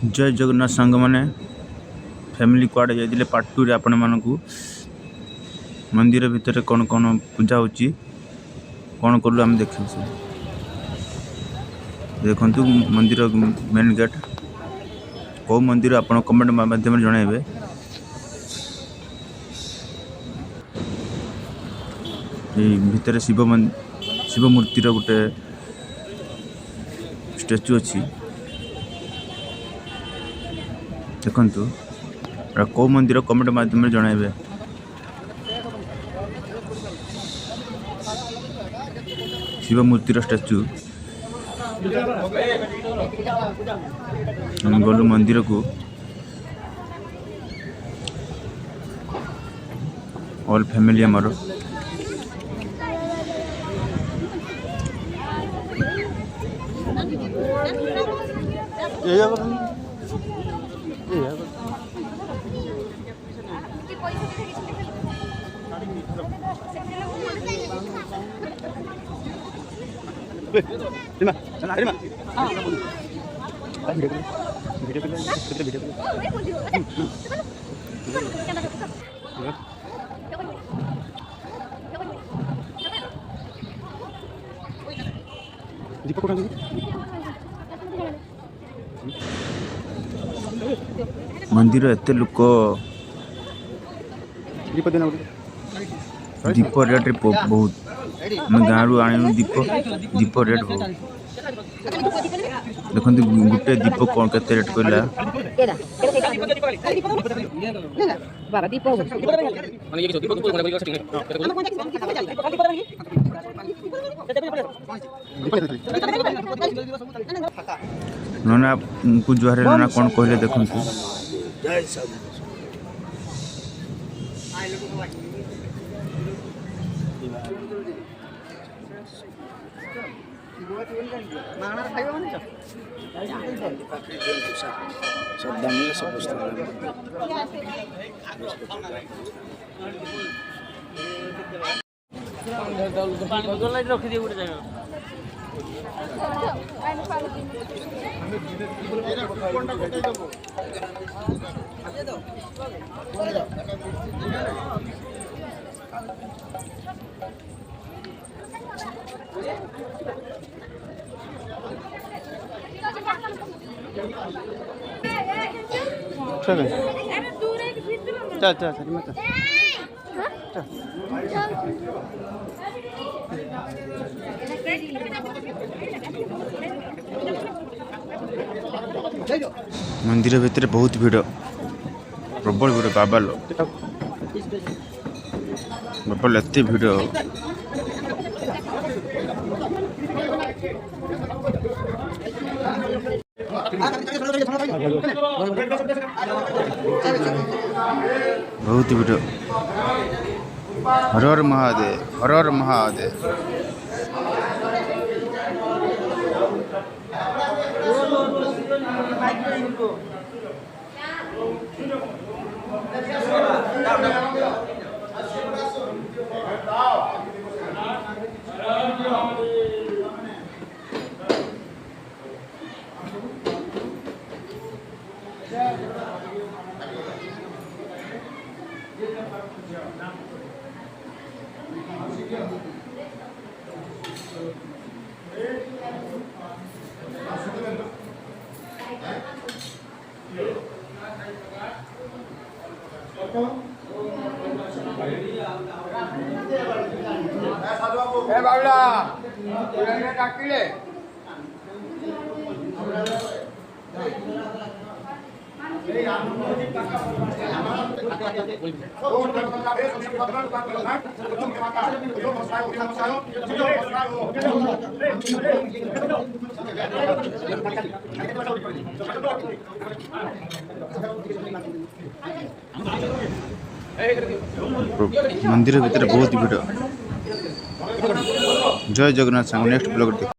जय जगन्नाथ सांग मैंने फैमिली कुआड़े जाइए पार्ट 2 रे आपण मानकू मंदिर भितर कौन कौन पूजा होची कौन कलु आम देखा देखु मंदिर मेन गेट कौ मंदिर आप कमेंट माध्यम जनइबे। भितर शिव मूर्तिर गोटे स्टैचू अच्छी देखु कौ मंदिर कमेंट माध्यम जनइबे। शिव मूर्तिर स्टैचू गलु मंदिर को ऑल फैमिली आमर मंदिर एत लोक दीप रेट बहुत गाँव रू आनु दीप रेट बहुत देखो गोटे दीप कौन केते रेट कहला नना को जुआर नना कौन कहले देखु चल चल चल मत मंदिर भितर बहुत भीड़ प्रबल भीड़ बाबाल बाबाल एत भीड़ बहुत भीड़ हर हर महादेव हर हर महादेव। बाबला मंदिर भीतर बहुत भीड़। जय जगन्नाथ सांग नेक्स्ट ब्लॉग।